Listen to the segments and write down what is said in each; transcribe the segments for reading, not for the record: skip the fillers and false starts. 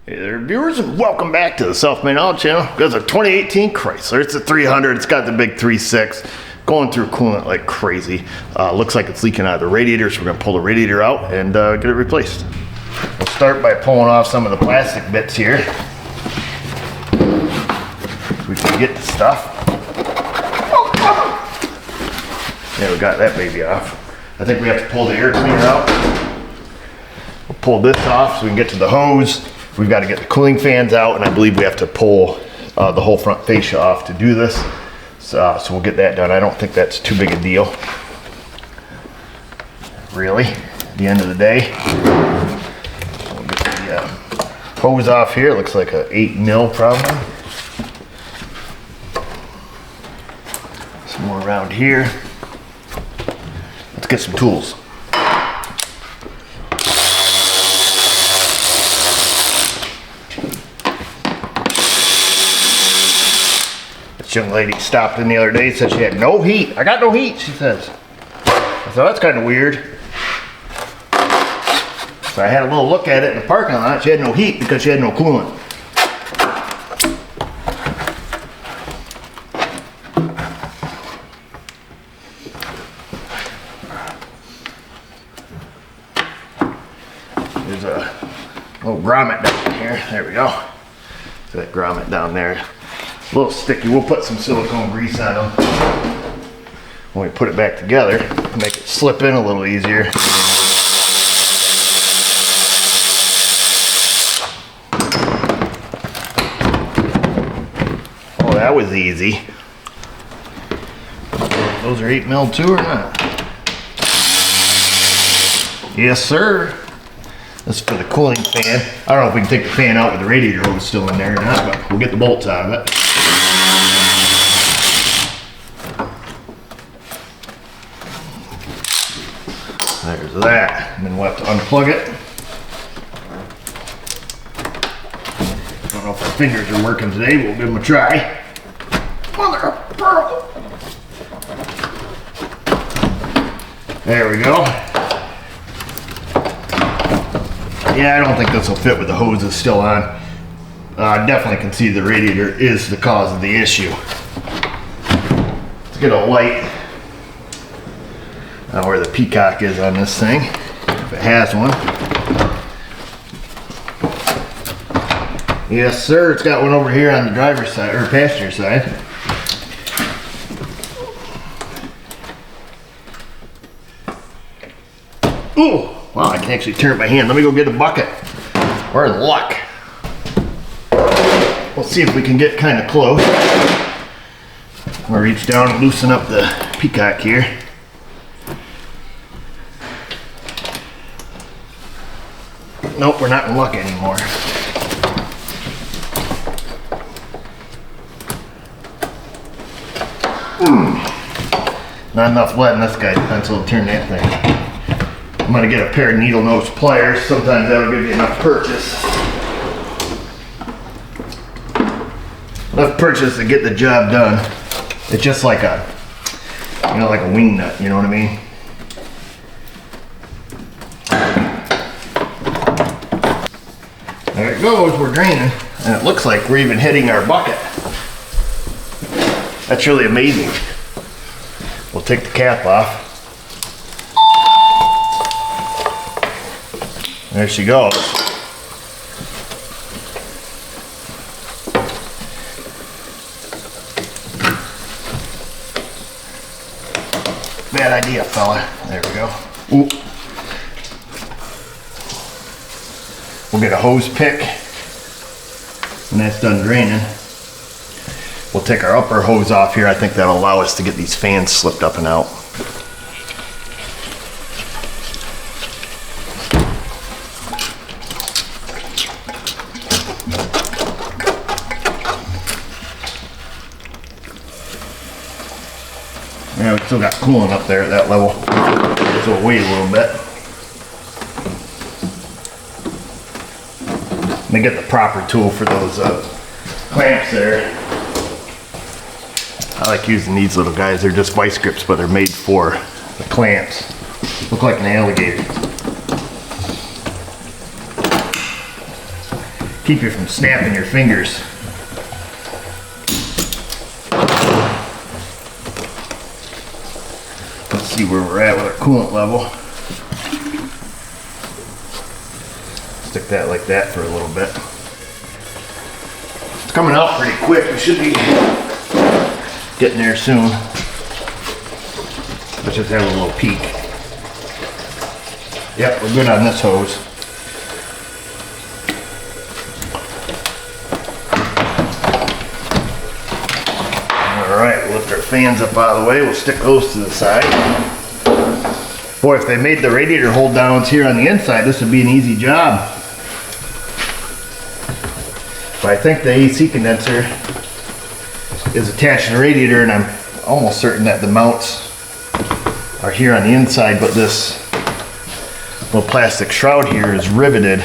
Hey there, viewers, and welcome back to the Self-Made Auto Channel. It's a 2018 Chrysler. It's a 300. It's got the big 3.6, going through coolant like crazy. Looks like it's leaking out of the radiator, so we're gonna pull the radiator out and get it replaced. We'll start by pulling off some of the plastic bits here. We can get the stuff. Yeah, we got that baby off. I think we have to pull the air cleaner out. We'll pull this off so we can get to the hose. We've got to get the cooling fans out, and I believe we have to pull the whole front fascia off to do this. So we'll get that done. I don't think that's too big a deal. Really, at the end of the day. We'll get the hose off here. It looks like a 8 mil probably. Some more around here. Let's get some tools. This young lady stopped in the other day and said she had no heat. I got no heat, she says. I thought that's kind of weird. So I had a little look at it in the parking lot. She had no heat because she had no coolant. There's a little grommet down here. There we go. So that grommet down there. A little sticky. We'll put some silicone grease on them when we put it back together to make it slip in a little easier. Oh, that was easy. Those are 8 mil too or not? Yes, sir. This is for the cooling fan. I don't know if we can take the fan out with the radiator hose still in there or not, but we'll get the bolts out of it. There's that. And then we'll have to unplug it. I don't know if our fingers are working today, but we'll give them a try. Mother of pearl! There we go. Yeah, I don't think this will fit with the hoses still on. I definitely can see the radiator is the cause of the issue. Let's get a light where the peacock is on this thing, if it has one. Yes, sir, it's got one over here on the driver's side, or passenger side. Ooh, wow, I can actually turn it by hand. Let me go get a bucket. We're in luck. We'll see if we can get kind of close. I'm gonna reach down and loosen up the peacock here. Nope, we're not in luck anymore. Not enough lead in this guy's pencil to turn that thing. I'm gonna get a pair of needle nose pliers. Sometimes that'll give you enough purchase. Enough purchase to get the job done. It's just like a, like a wing nut, you know what I mean? There it goes, we're draining. And it looks like we're even hitting our bucket. That's really amazing. We'll take the cap off. There she goes. Bad idea, fella. There we go. Ooh. We'll get a hose pick. When that's done draining, we'll take our upper hose off here. I think that'll allow us to get these fans slipped up and out. Yeah, we still got coolant up there at that level, so we'll wait a little bit. Let me get the proper tool for those clamps there. I like using these little guys. They're just vice grips, but they're made for the clamps. Look like an alligator. keep you from snapping your fingers. Let's see where we're at with our coolant level. Stick that like that for a little bit. It's coming out pretty quick. We should be getting there soon. Let's just have a little peek. Yep, we're good on this hose. Alright, we'll lift our fans up out of the way. We'll stick those to the side. Boy, if they made the radiator hold downs here on the inside, this would be an easy job. But I think the AC condenser is attached to the radiator, and I'm almost certain that the mounts are here on the inside, but this little plastic shroud here is riveted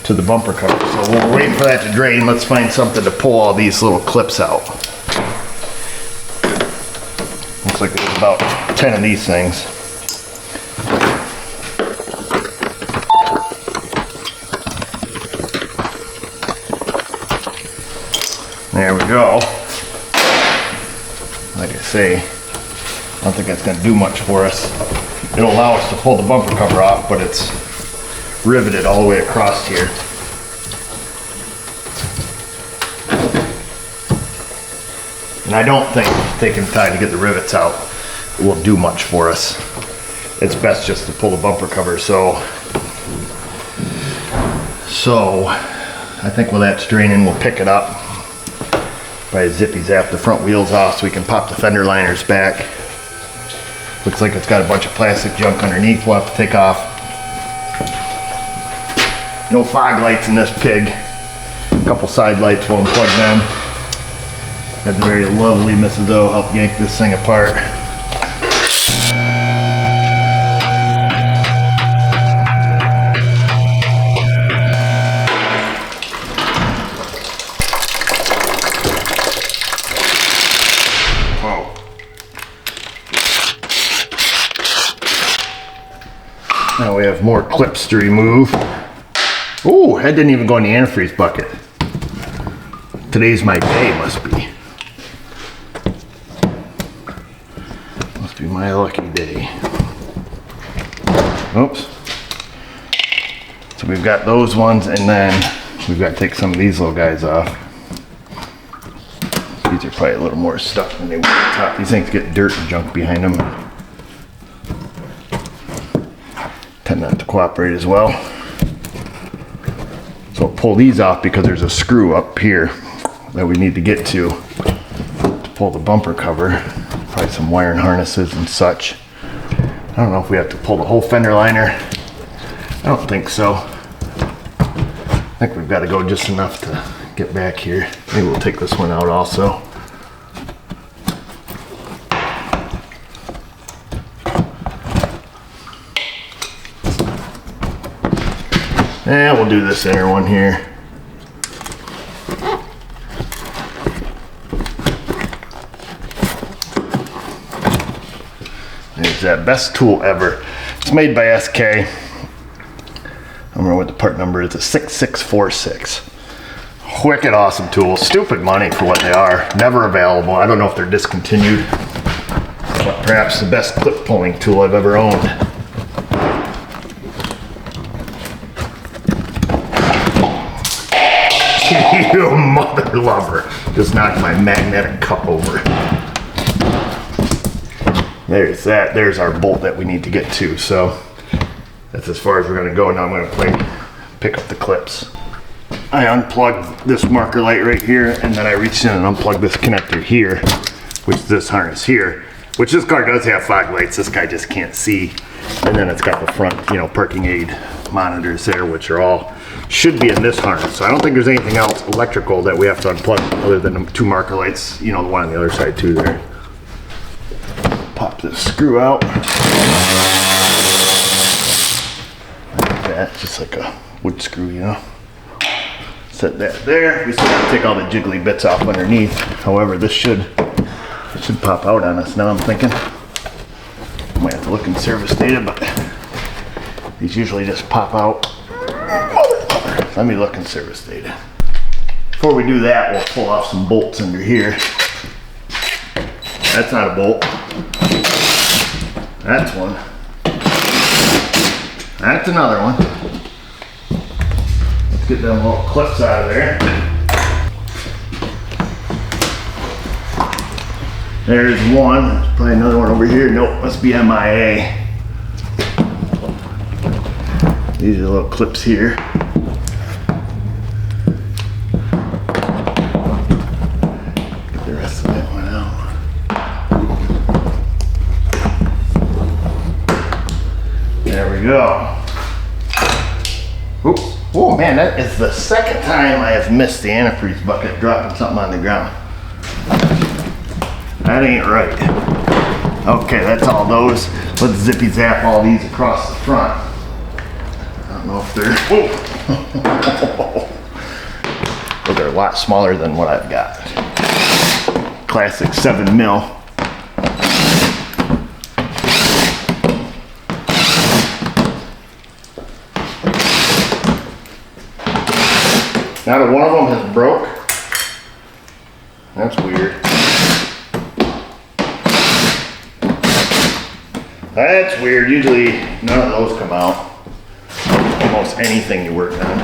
to the bumper cover. So while we're waiting for that to drain, let's find something to pull all these little clips out. Looks like there's about 10 of these things. There we go. Like I say, I don't think that's going to do much for us. It'll allow us to pull the bumper cover off, but it's riveted all the way across here. And I don't think taking time to get the rivets out will do much for us. It's best just to pull the bumper cover. So I think while that's draining, we'll pick it up. Probably zippy zap the front wheels off so we can pop the fender liners back. Looks like it's got a bunch of plastic junk underneath we'll have to take off. No fog lights in this pig. A couple side lights will unplug them. Had the very lovely Mrs. O help yank this thing apart. Now we have more clips to remove. Oh, that didn't even go in the antifreeze bucket. Today's my day, must be. Must be my lucky day. Oops. So we've got those ones, and then we've got to take some of these little guys off. These are probably a little more stuck than they were at the top. These things get dirt and junk behind them. Tend not to cooperate as well. So I'll pull these off because there's a screw up here that we need to get to pull the bumper cover. Probably some wiring harnesses and such. I don't know if we have to pull the whole fender liner. I don't think so. I think we've got to go just enough to get back here. Maybe we'll take this one out also. And we'll do this inner one here. There's that best tool ever. It's made by SK. I don't remember what the part number is. It's a 6646. Wicked awesome tool. Stupid money for what they are. Never available. I don't know if they're discontinued, but perhaps the best clip pulling tool I've ever owned. You mother lover. Just knocked my magnetic cup over. There's that. There's our bolt that we need to get to. So that's as far as we're going to go. Now I'm going to pick up the clips. I unplugged this marker light right here, and then I reached in and unplugged this connector here, which is this harness here, which this car does have fog lights. This guy just can't see. And then it's got the front, parking aid monitors there, which are all should be in this harness. So I don't think there's anything else electrical that we have to unplug other than the two marker lights, the one on the other side too there. Pop this screw out. Like that, just like a wood screw, Set that there. We still have to take all the jiggly bits off underneath. However, this should pop out on us now, I'm thinking. I might have to look in service data, but these usually just pop out. Let me look in service data. Before we do that, we'll pull off some bolts under here. That's not a bolt. That's one. That's another one. Let's get them little clips out of there. There's one. There's probably another one over here. Nope, must be MIA. These are the little clips here. Get the rest of that one out. There we go. Oops. Oh man, that is the second time I have missed the antifreeze bucket dropping something on the ground. That ain't right. Okay, that's all those. Let's zippy zap all these across the front. I don't know if they're, whoa. Well, they're a lot smaller than what I've got. Classic 7 mil. Now that one of them has broke. That's weird. That's weird. Usually none of those come out. Almost anything you work on.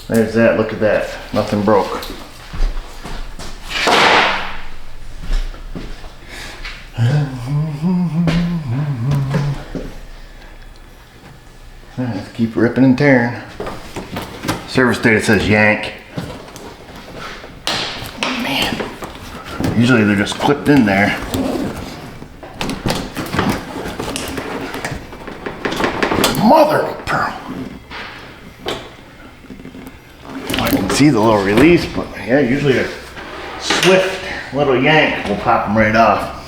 There's that. Look at that. Nothing broke. Let's keep ripping and tearing. Service data says yank. Man. Usually they're just clipped in there. Mother of pearl. I can see the little release, but yeah, usually a swift little yank will pop them right off.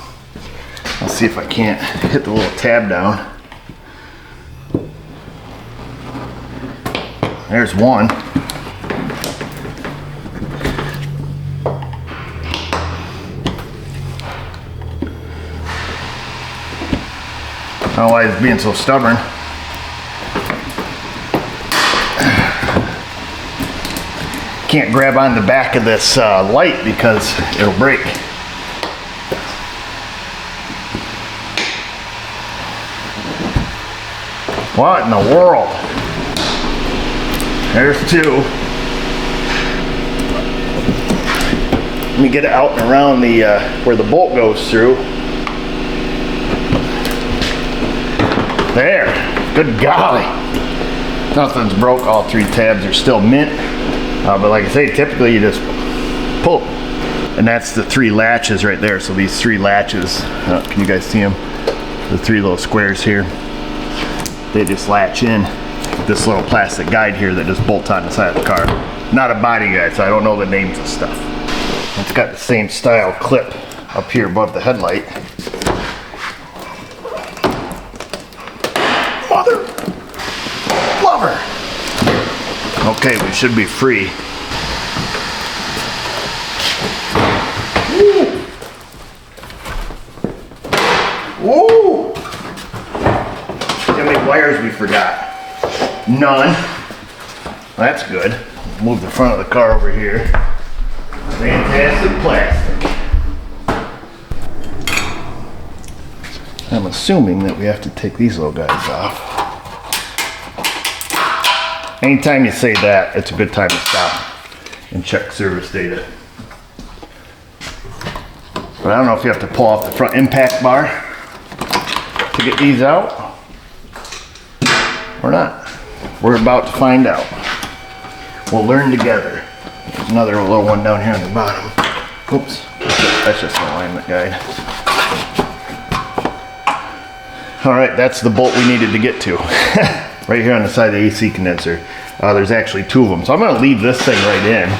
I'll see if I can't hit the little tab down. There's one. I don't know why it's being so stubborn. Can't grab on the back of this light because it'll break. What in the world? There's two. Let me get it out and around the where the bolt goes through. There. Good golly. Nothing's broke. All 3 tabs are still mint. But like I say, typically you just pull. And that's the 3 latches right there. So these 3 latches, can you guys see them? The 3 little squares here. They just latch in. This little plastic guide here that just bolts on the side of the car. Not a body guide, so I don't know the names of stuff. It's got the same style clip up here above the headlight. Mother lover. Okay, we should be free. Woo! Woo! How many wires we forgot? None. That's good. Move the front of the car over here. Fantastic plastic. I'm assuming that we have to take these little guys off. Anytime you say that, it's a good time to stop and check service data. But I don't know if you have to pull off the front impact bar to get these out or not. We're about to find out. We'll learn together. There's another little one down here on the bottom. Oops, that's just an alignment guide. All right, that's the bolt we needed to get to. Right here on the side of the AC condenser. There's actually 2 of them. So I'm gonna leave this thing right in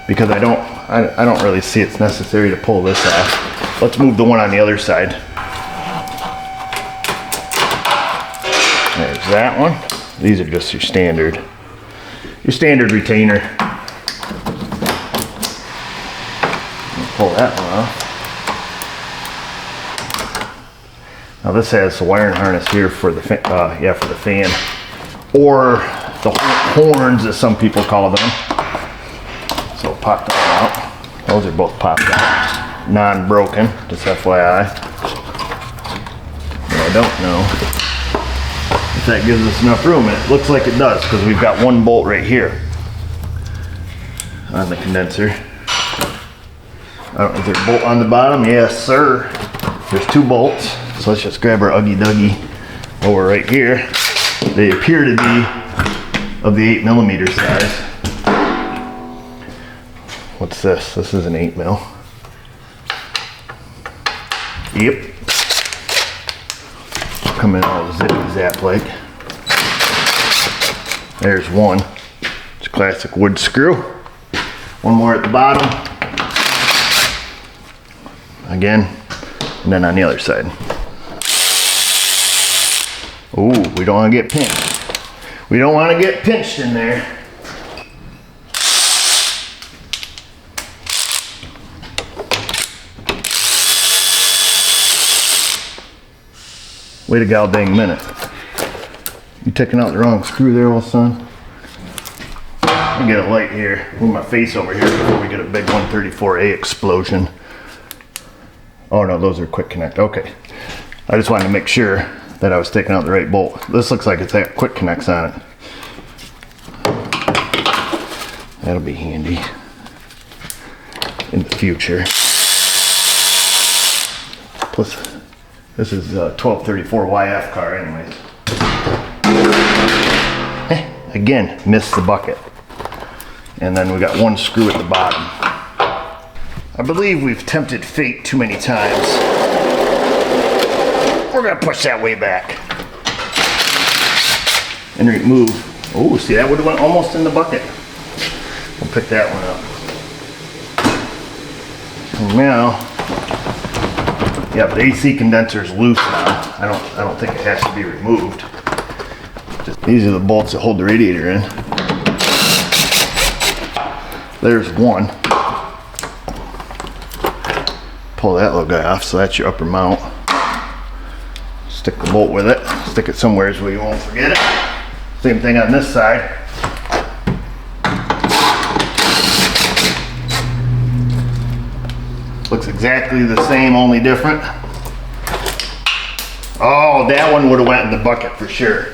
because I don't really see it's necessary to pull this off. Let's move the one on the other side. There's that one. These are just your standard retainer. Pull that one off. Now this has the wiring harness here for the fan, for the fan, or the horns as some people call them. So pop that out. Those are both popped out, non-broken, just FYI. But I don't know if that gives us enough room, and it looks like it does because we've got one bolt right here on the condenser. Is there a bolt on the bottom? Yes, sir. There's 2 bolts. So let's just grab our Uggy Duggy while we're right here. They appear to be of the 8mm size. What's this? This is an 8mm. Yep. Come in all zippy zap like. There's one. It's a classic wood screw. One more at the bottom. Again, and then on the other side. Ooh, we don't want to get pinched. We don't want to get pinched in there. Wait a gal dang minute. You taking out the wrong screw there, old son? Let me get a light here. Move my face over here before we get a big 134A explosion. Oh no, those are quick connect. Okay. I just wanted to make sure that I was taking out the right bolt. This looks like it's got quick connects on it. That'll be handy in the future. Plus, this is a 1234 YF car anyways. Again, missed the bucket. And then we got one screw at the bottom. I believe we've tempted fate too many times. We're gonna push that way back. And remove. Oh, see, that would have went almost in the bucket. We'll pick that one up. And now, yeah, the AC condenser is loose now. I don't think it has to be removed. These are the bolts that hold the radiator in. There's one. Pull that little guy off, so that's your upper mount. Stick the bolt with it. Stick it somewhere so you won't forget it. Same thing on this side. Looks exactly the same, only different. Oh, that one would have went in the bucket for sure.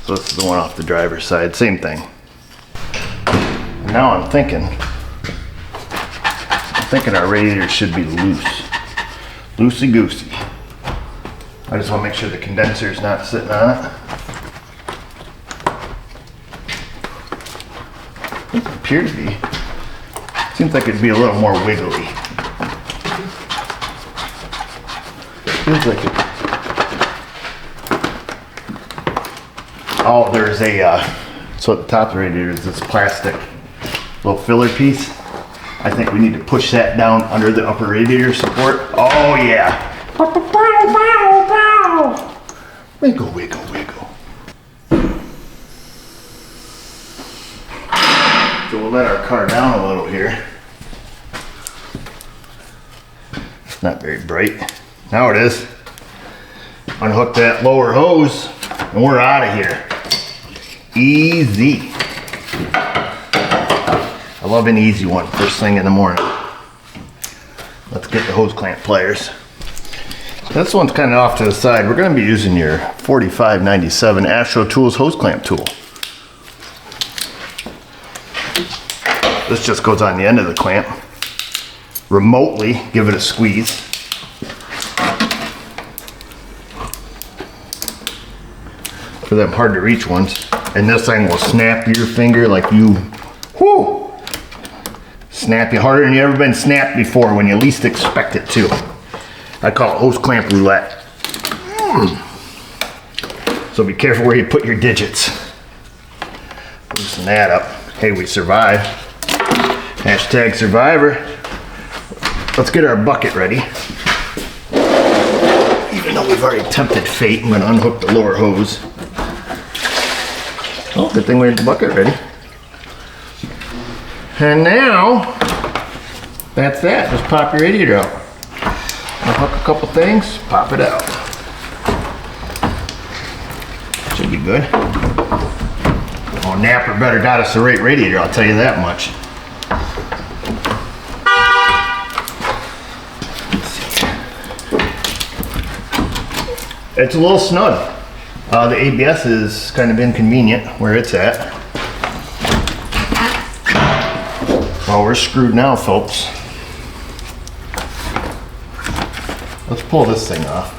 So this is the one off the driver's side, same thing. Now I'm thinking our radiator should be loose. Loosey-goosey. I just want to make sure the condenser's not sitting on it. Doesn't appear to be. Seems like it'd be a little more wiggly. Feels like it. Oh, there's a, so at the top of the radiator is this plastic little filler piece. I think we need to push that down under the upper radiator support. Oh yeah. Wiggle, wiggle, wiggle. So we'll let our car down a little here. It's not very bright. Now it is. Unhook that lower hose and we're out of here. Easy. I love an easy one first thing in the morning. Let's get the hose clamp pliers. This one's kind of off to the side. We're going to be using your 4597 Astro Tools hose clamp tool. This just goes on the end of the clamp. Remotely, give it a squeeze. For them hard to reach ones. And this thing will snap your finger like you, whoo! Snap you harder than you ever been snapped before when you least expect it to. I call it hose clamp roulette. So be careful where you put your digits. Loosen that up. Hey, we survived. Hashtag survivor. Let's get our bucket ready. Even though we've already tempted fate, I'm gonna unhook the lower hose. Oh, good thing we had the bucket ready. And now, that's that. Just pop your radiator out. Unhook a couple things, pop it out. Should be good. Oh, Napa better got us the right radiator, I'll tell you that much. It's a little snug. The ABS is kind of inconvenient where it's at. Well, we're screwed now, folks. Let's pull this thing off.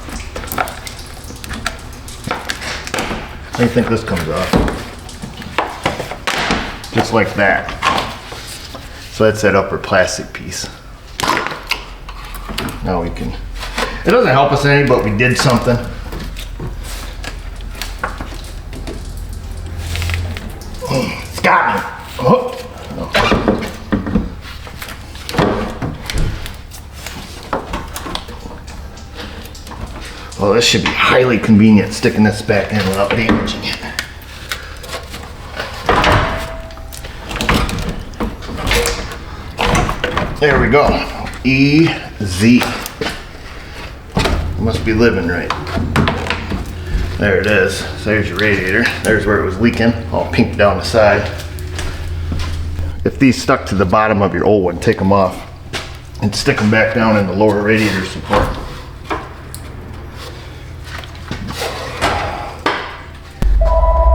How do you think this comes off? Just like that. So that's that upper plastic piece. Now we can, it doesn't help us any, but we did something. It's got me. Oh. Well, this should be highly convenient sticking this back in without damaging it. There we go. Easy. Must be living right. There it is. So there's your radiator. There's where it was leaking, all pink down the side. If these stuck to the bottom of your old one, take them off and stick them back down in the lower radiator support.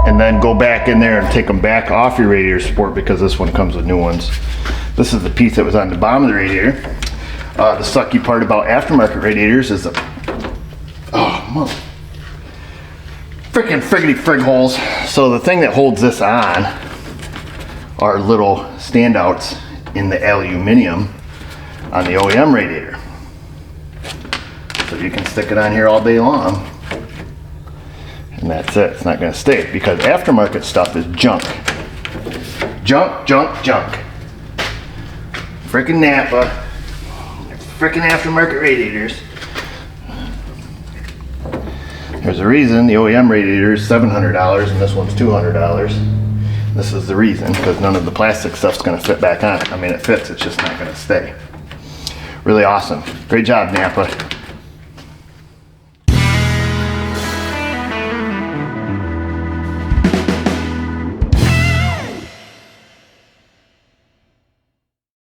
And then go back in there and take them back off your radiator support because this one comes with new ones. This is the piece that was on the bottom of the radiator. The sucky part about aftermarket radiators is the freaking friggity frig holes. So the thing that holds this on are little standouts in the aluminum on the OEM radiator. So you can stick it on here all day long. And that's it. It's not going to stay because aftermarket stuff is junk. Junk, junk, junk. Frickin' Napa. Frickin' aftermarket radiators. There's a reason the OEM radiator is $700 and this one's $200. This is the reason, because none of the plastic stuff's going to fit back on it. I mean, it fits, it's just not going to stay. Really awesome. Great job, Napa.